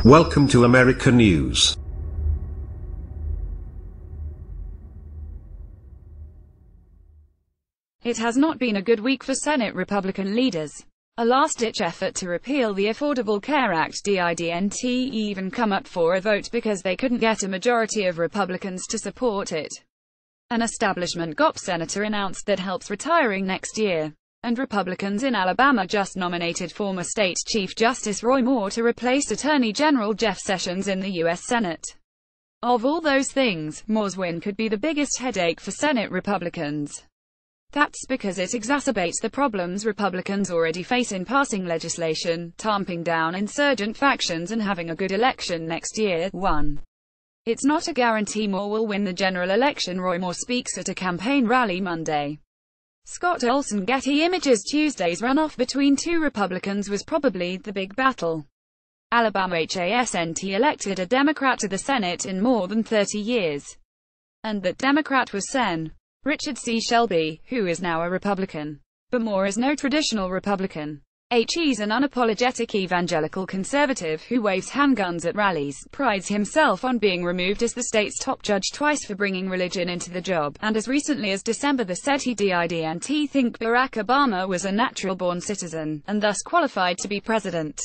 Welcome to America News. It has not been a good week for Senate Republican leaders. A last-ditch effort to repeal the Affordable Care Act didnt even come up for a vote because they couldn't get a majority of Republicans to support it. An establishment GOP senator announced that helps retiring next year. And Republicans in Alabama just nominated former State Chief Justice Roy Moore to replace Attorney General Jeff Sessions in the U.S. Senate. Of all those things, Moore's win could be the biggest headache for Senate Republicans. That's because it exacerbates the problems Republicans already face in passing legislation, tamping down insurgent factions and having a good election next year. 1. It's not a guarantee Moore will win the general election. Roy Moore speaks at a campaign rally Monday. Scott Olson Getty Images. Tuesday's runoff between two Republicans was probably the big battle. Alabama hasn't elected a Democrat to the Senate in more than 30 years. And that Democrat was Sen. Richard C. Shelby, who is now a Republican. But Moore is no traditional Republican. He's an unapologetic evangelical conservative who waves handguns at rallies, prides himself on being removed as the state's top judge twice for bringing religion into the job, and as recently as December said he didn't think Barack Obama was a natural-born citizen, and thus qualified to be president.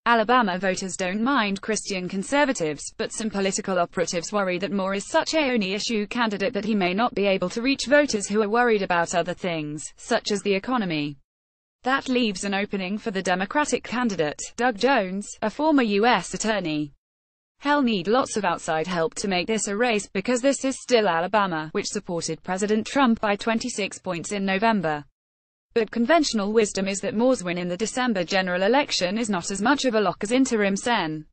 Alabama voters don't mind Christian conservatives, but some political operatives worry that Moore is such a only-issue candidate that he may not be able to reach voters who are worried about other things, such as the economy. That leaves an opening for the Democratic candidate, Doug Jones, a former U.S. attorney. He'll need lots of outside help to make this a race, because this is still Alabama, which supported President Trump by 26 points in November. But conventional wisdom is that Moore's win in the December general election is not as much of a lock as interim Sen.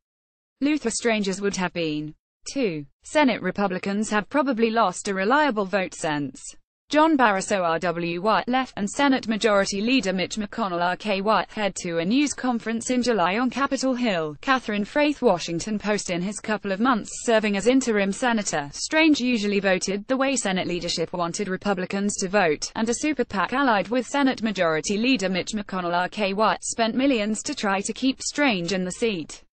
Luther Strange's would have been. 2. Senate Republicans have probably lost a reliable vote since John Barrasso RW left, and Senate Majority Leader Mitch McConnell RK head to a news conference in July on Capitol Hill. Catherine Faith Washington Post. In his couple of months serving as interim senator, Strange usually voted the way Senate leadership wanted Republicans to vote, and a super PAC allied with Senate Majority Leader Mitch McConnell RK spent millions to try to keep Strange in the seat.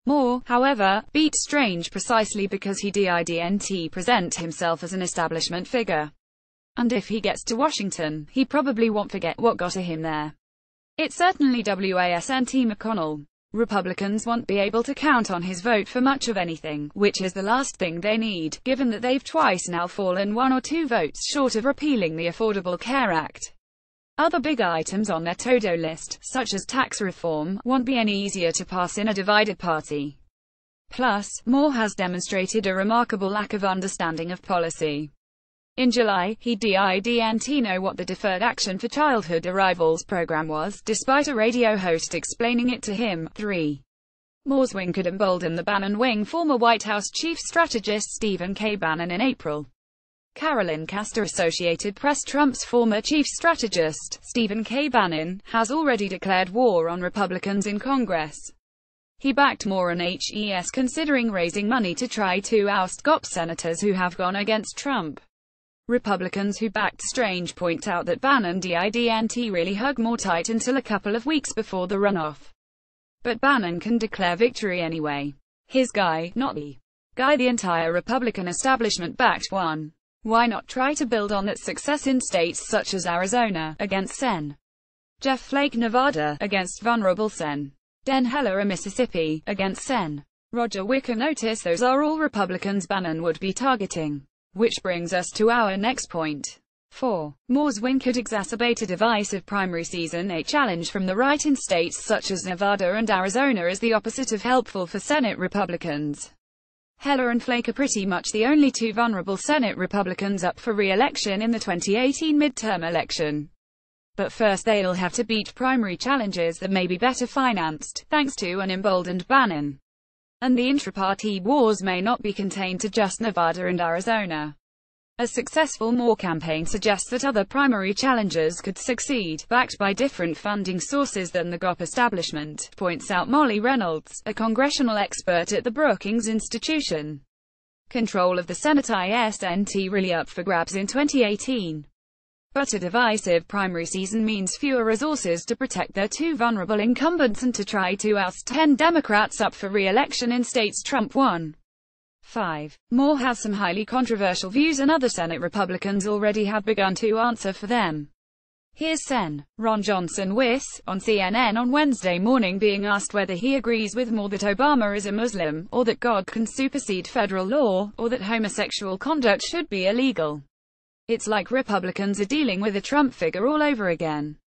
Moore, however, beat Strange precisely because he didnt present himself as an establishment figure. And if he gets to Washington, he probably won't forget what got him there. It certainly wasn't McConnell. Republicans won't be able to count on his vote for much of anything, which is the last thing they need, given that they've twice now fallen 1 or 2 votes short of repealing the Affordable Care Act. Other big items on their to-do list, such as tax reform, won't be any easier to pass in a divided party. Plus, Moore has demonstrated a remarkable lack of understanding of policy. In July, he didn't know what the Deferred Action for Childhood Arrivals program was, despite a radio host explaining it to him. 3. Moore's win could embolden the Bannon wing. Former White House chief strategist Stephen K. Bannon in April. Carolyn Castor. Associated Press. Trump's former chief strategist, Stephen K. Bannon, has already declared war on Republicans in Congress. He backed Moore and HES considering raising money to try to oust GOP senators who have gone against Trump. Republicans who backed Strange point out that Bannon didn't really hug Moore tight until a couple of weeks before the runoff. But Bannon can declare victory anyway. His guy, not the guy the entire Republican establishment backed. 1. Why not try to build on that success in states such as Arizona, against Sen. Jeff Flake. Nevada, against vulnerable Sen. Den Heller. Mississippi, against Sen. Roger Wicker. Notice those are all Republicans Bannon would be targeting. Which brings us to our next point. 4. Moore's win could exacerbate a divisive primary season. A challenge from the right in states such as Nevada and Arizona is the opposite of helpful for Senate Republicans. Heller and Flake are pretty much the only 2 vulnerable Senate Republicans up for re-election in the 2018 midterm election. But first they'll have to beat primary challenges that may be better financed, thanks to an emboldened Bannon. And the intra-party wars may not be contained to just Nevada and Arizona. A successful Moore campaign suggests that other primary challengers could succeed, backed by different funding sources than the GOP establishment, points out Molly Reynolds, a congressional expert at the Brookings Institution. Control of the Senate isn't really up for grabs in 2018. But a divisive primary season means fewer resources to protect their two vulnerable incumbents and to try to oust 10 Democrats up for re-election in states Trump won. 5. Moore has some highly controversial views and other Senate Republicans already have begun to answer for them. Here's Sen. Ron Johnson on CNN on Wednesday morning being asked whether he agrees with Moore that Obama is a Muslim, or that God can supersede federal law, or that homosexual conduct should be illegal. It's like Republicans are dealing with a Trump figure all over again.